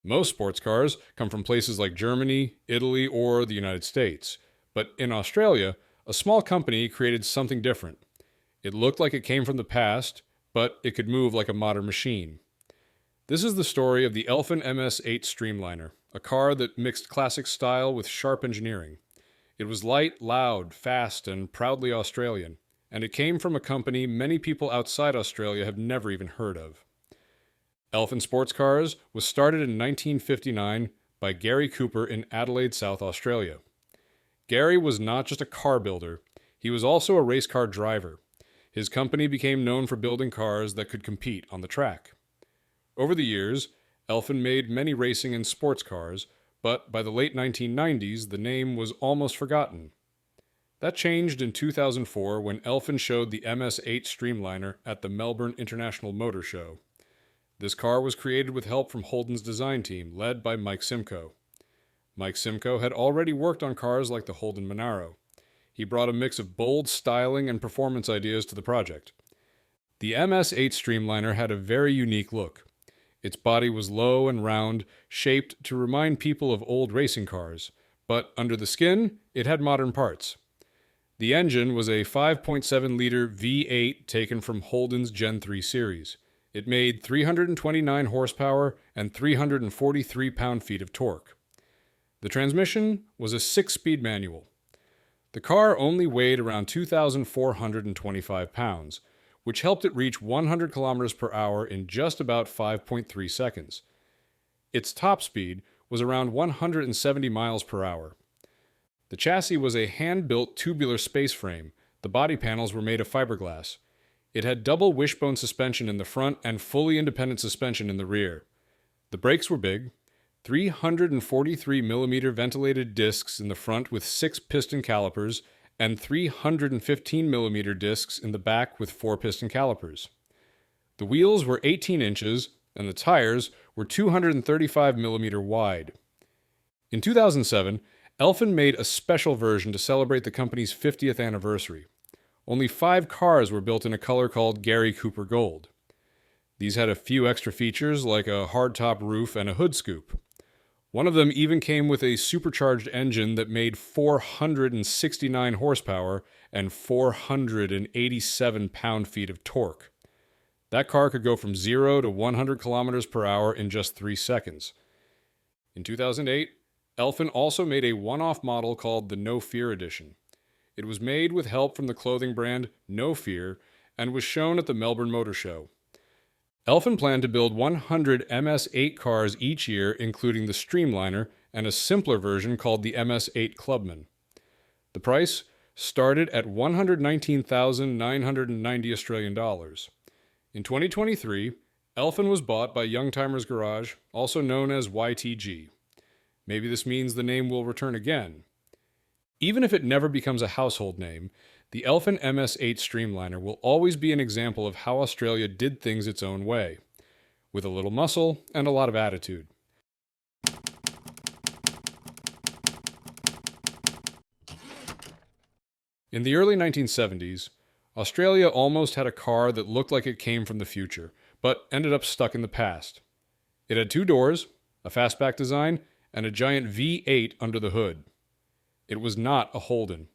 Most sports cars come from places like Germany, Italy, or the United States. But in Australia, a small company created something different. It looked like it came from the past, but it could move like a modern machine. This is the story of the Elfin MS8 Streamliner, a car that mixed classic style with sharp engineering. It was light, loud, fast, and proudly Australian, and it came from a company many people outside Australia have never even heard of. Elfin Sports Cars was started in 1959 by Gary Cooper in Adelaide, South Australia. Gary was not just a car builder, he was also a race car driver. His company became known for building cars that could compete on the track. Over the years, Elfin made many racing and sports cars, but by the late 1990s, the name was almost forgotten. That changed in 2004 when Elfin showed the MS8 Streamliner at the Melbourne International Motor Show. This car was created with help from Holden's design team, led by Mike Simcoe. Mike Simcoe had already worked on cars like the Holden Monaro. He brought a mix of bold styling and performance ideas to the project. The MS8 Streamliner had a very unique look. Its body was low and round, shaped to remind people of old racing cars, but under the skin, it had modern parts. The engine was a 5.7-liter V8 taken from Holden's Gen 3 series. It made 329 horsepower and 343 pound-feet of torque. The transmission was a 6-speed manual. The car only weighed around 2,425 pounds, which helped it reach 100 kilometers per hour in just about 5.3 seconds. Its top speed was around 170 miles per hour. The chassis was a hand-built tubular space frame. The body panels were made of fiberglass. It had double wishbone suspension in the front and fully independent suspension in the rear. The brakes were big, 343mm ventilated discs in the front with 6 piston calipers, and 315mm discs in the back with 4 piston calipers. The wheels were 18 inches, and the tires were 235mm wide. In 2007, Elfin made a special version to celebrate the company's 50th anniversary. Only 5 cars were built in a color called Gary Cooper Gold. These had a few extra features like a hardtop roof and a hood scoop. One of them even came with a supercharged engine that made 469 horsepower and 487 pound-feet of torque. That car could go from 0 to 100 kilometers per hour in just 3 seconds. In 2008, Elfin also made a one-off model called the No Fear Edition. It was made with help from the clothing brand No Fear and was shown at the Melbourne Motor Show. Elfin planned to build 100 MS8 cars each year, including the Streamliner and a simpler version called the MS8 Clubman. The price started at $119,990 Australian dollars. In 2023, Elfin was bought by Youngtimers Garage, also known as YTG. Maybe this means the name will return again. Even if it never becomes a household name, the Elfin MS8 Streamliner will always be an example of how Australia did things its own way, with a little muscle and a lot of attitude. In the early 1970s, Australia almost had a car that looked like it came from the future, but ended up stuck in the past. It had 2 doors, a fastback design, and a giant V8 under the hood. It was not a Holden.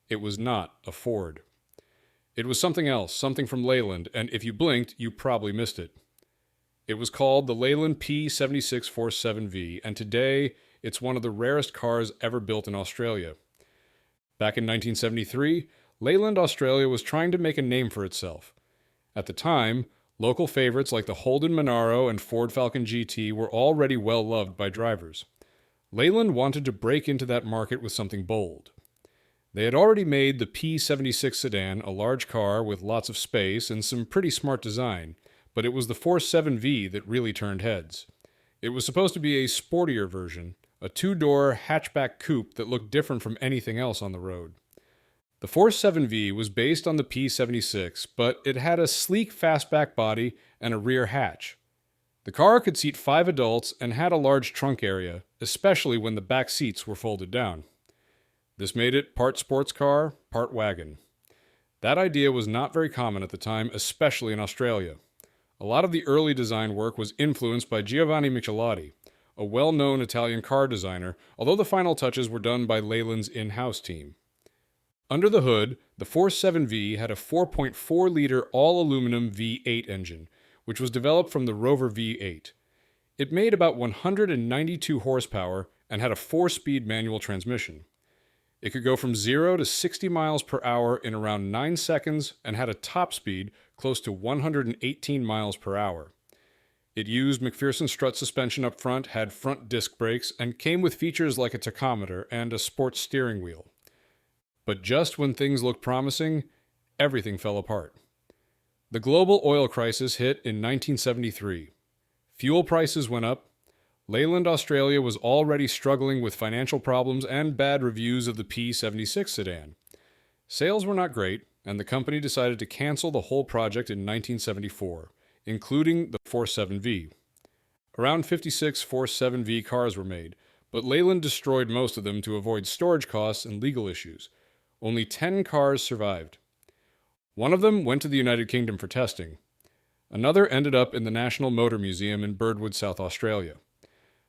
It was not a Ford. It was something else, something from Leland, and if you blinked, you probably missed it. It was called the Leland P7647V, and today it's one of the rarest cars ever built in Australia. Back in 1973, Leland, Australia was trying to make a name for itself. At the time, local favorites like the Holden Monaro and Ford Falcon GT were already well loved by drivers. Leland wanted to break into that market with something bold. They had already made the P76 sedan, a large car with lots of space and some pretty smart design, but it was the 47V that really turned heads. It was supposed to be a sportier version, a 2-door hatchback coupe that looked different from anything else on the road. The 47V was based on the P76, but it had a sleek fastback body and a rear hatch. The car could seat 5 adults and had a large trunk area, especially when the back seats were folded down. This made it part sports car, part wagon. That idea was not very common at the time, especially in Australia. A lot of the early design work was influenced by Giovanni Michelotti, a well-known Italian car designer, although the final touches were done by Leland's in-house team. Under the hood, the 47V had a 4.4-liter all-aluminum V8 engine, which was developed from the Rover V8. It made about 192 horsepower and had a 4-speed manual transmission. It could go from 0 to 60 miles per hour in around 9 seconds and had a top speed close to 118 miles per hour. It used McPherson strut suspension up front, had front disc brakes, and came with features like a tachometer and a sports steering wheel. But just when things looked promising, everything fell apart. The global oil crisis hit in 1973. Fuel prices went up. Leland, Australia was already struggling with financial problems and bad reviews of the P76 sedan. Sales were not great, and the company decided to cancel the whole project in 1974, including the 47V. Around 56 47V cars were made, but Leland destroyed most of them to avoid storage costs and legal issues. Only 10 cars survived. One of them went to the United Kingdom for testing. Another ended up in the National Motor Museum in Birdwood, South Australia.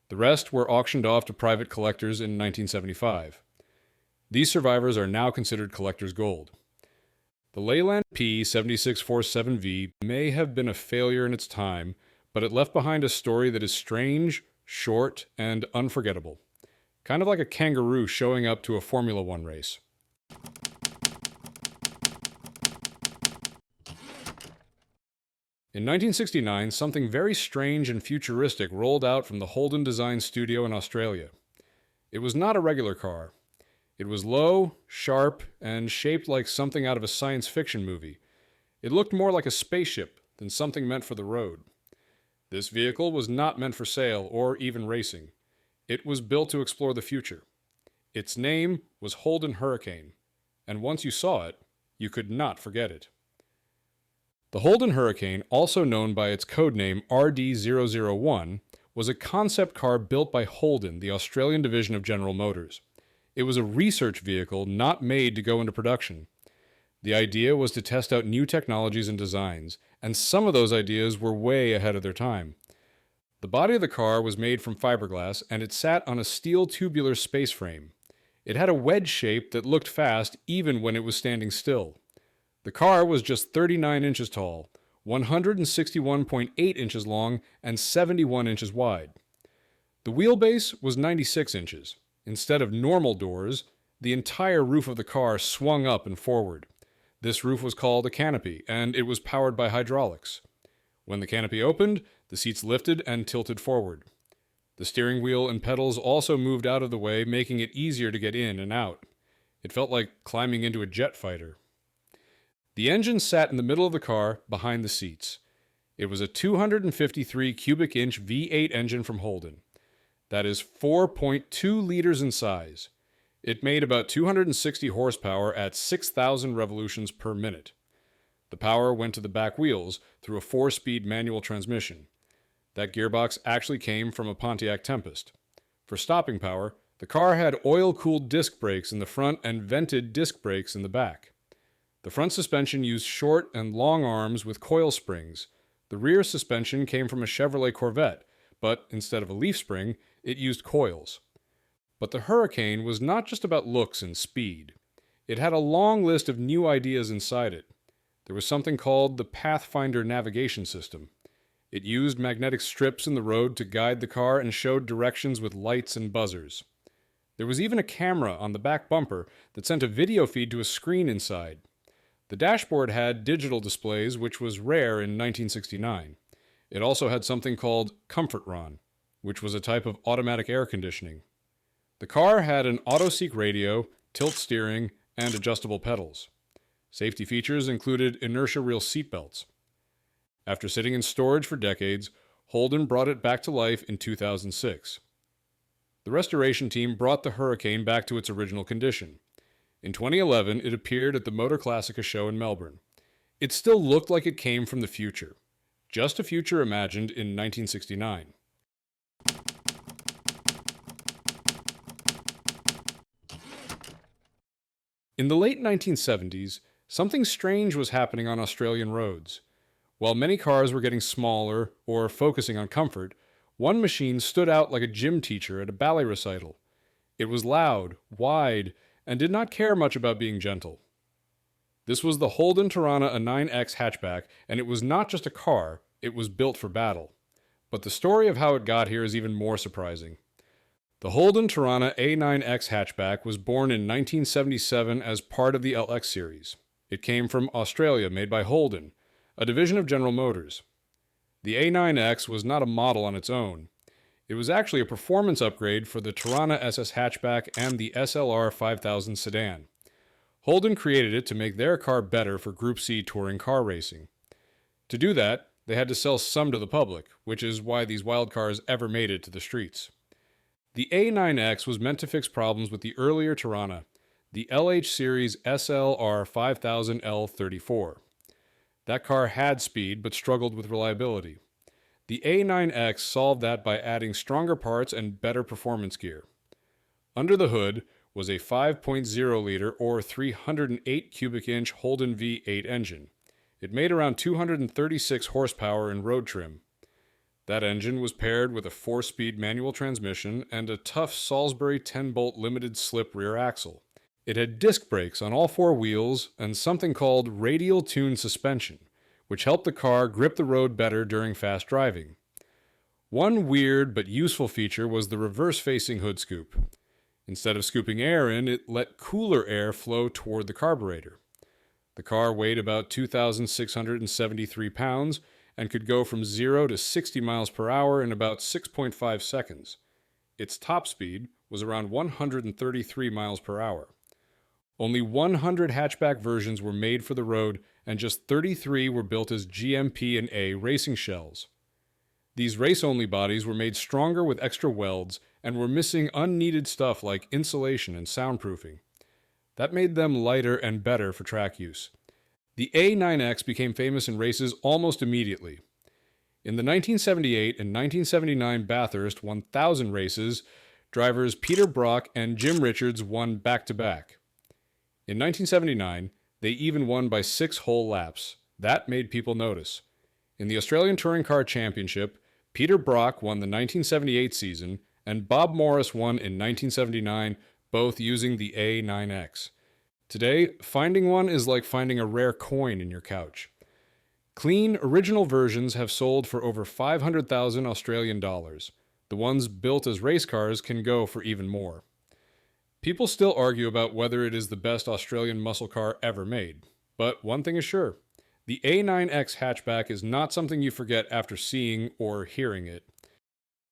The rest were auctioned off to private collectors in 1975. These survivors are now considered collector's gold. The Leland P7647V may have been a failure in its time, but it left behind a story that is strange, short, and unforgettable. Kind of like a kangaroo showing up to a Formula One race. In 1969, something very strange and futuristic rolled out from the Holden design studio in Australia. It was not a regular car. It was low, sharp, and shaped like something out of a science fiction movie. It looked more like a spaceship than something meant for the road. This vehicle was not meant for sale or even racing. It was built to explore the future. Its name was Holden Hurricane, and once you saw it, you could not forget it. The Holden Hurricane, also known by its codename RD001, was a concept car built by Holden, the Australian division of General Motors. It was a research vehicle not made to go into production. The idea was to test out new technologies and designs, and some of those ideas were way ahead of their time. The body of the car was made from fiberglass, and it sat on a steel tubular space frame. It had a wedge shape that looked fast even when it was standing still. The car was just 39 inches tall, 161.8 inches long, and 71 inches wide. The wheelbase was 96 inches. Instead of normal doors, the entire roof of the car swung up and forward. This roof was called a canopy, and it was powered by hydraulics. When the canopy opened, the seats lifted and tilted forward. The steering wheel and pedals also moved out of the way, making it easier to get in and out. It felt like climbing into a jet fighter. The engine sat in the middle of the car, behind the seats. It was a 253 cubic inch V8 engine from Holden. That is 4.2 liters in size. It made about 260 horsepower at 6,000 revolutions per minute. The power went to the back wheels through a 4-speed manual transmission. That gearbox actually came from a Pontiac Tempest. For stopping power, the car had oil-cooled disc brakes in the front and vented disc brakes in the back. The front suspension used short and long arms with coil springs. The rear suspension came from a Chevrolet Corvette, but instead of a leaf spring, it used coils. But the Hurricane was not just about looks and speed. It had a long list of new ideas inside it. There was something called the Pathfinder navigation system. It used magnetic strips in the road to guide the car and showed directions with lights and buzzers. There was even a camera on the back bumper that sent a video feed to a screen inside. The dashboard had digital displays, which was rare in 1969. It also had something called ComfortRon, which was a type of automatic air conditioning. The car had an auto-seek radio, tilt steering, and adjustable pedals. Safety features included inertia reel seatbelts. After sitting in storage for decades, Holden brought it back to life in 2006. The restoration team brought the Hurricane back to its original condition. In 2011, it appeared at the Motor Classica show in Melbourne. It still looked like it came from the future. Just a future imagined in 1969. In the late 1970s, something strange was happening on Australian roads. While many cars were getting smaller or focusing on comfort, One machine stood out like a gym teacher at a ballet recital. It was loud, wide, and did not care much about being gentle. This was the Holden Torana A9X hatchback, and it was not just a car, it was built for battle. But the story of how it got here is even more surprising. The Holden Torana A9X hatchback was born in 1977 as part of the LX series. It came from Australia, made by Holden, a division of General Motors. The A9X was not a model on its own. It was actually a performance upgrade for the Torana SS hatchback and the SLR 5000 sedan. Holden created it to make their car better for Group C touring car racing. To do that, they had to sell some to the public, which is why these wild cars ever made it to the streets. The A9X was meant to fix problems with the earlier Torana, the LH Series SLR 5000L34. That car had speed but struggled with reliability. The A9X solved that by adding stronger parts and better performance gear. Under the hood was a 5.0-liter or 308 cubic inch Holden V8 engine. It made around 236 horsepower in road trim. That engine was paired with a 4-speed manual transmission and a tough Salisbury 10-bolt limited slip rear axle. It had disc brakes on all 4 wheels and something called radial tune suspension, which helped the car grip the road better during fast driving. One weird but useful feature was the reverse-facing hood scoop. Instead of scooping air in, it let cooler air flow toward the carburetor. The car weighed about 2,673 pounds and could go from 0 to 60 miles per hour in about 6.5 seconds. Its top speed was around 133 miles per hour. Only 100 hatchback versions were made for the road, and just 33 were built as GMP and A racing shells. These race-only bodies were made stronger with extra welds and were missing unneeded stuff like insulation and soundproofing. That made them lighter and better for track use. The A9X became famous in races almost immediately. In the 1978 and 1979 Bathurst 1000 races, drivers Peter Brock and Jim Richards won back-to-back. In 1979, they even won by 6 whole laps. That made people notice. In the Australian Touring Car Championship, Peter Brock won the 1978 season, and Bob Morris won in 1979, both using the A9X. Today, finding one is like finding a rare coin in your couch. Clean, original versions have sold for over 500,000 Australian dollars. The ones built as race cars can go for even more. People still argue about whether it is the best Australian muscle car ever made. But one thing is sure, the A9X hatchback is not something you forget after seeing or hearing it.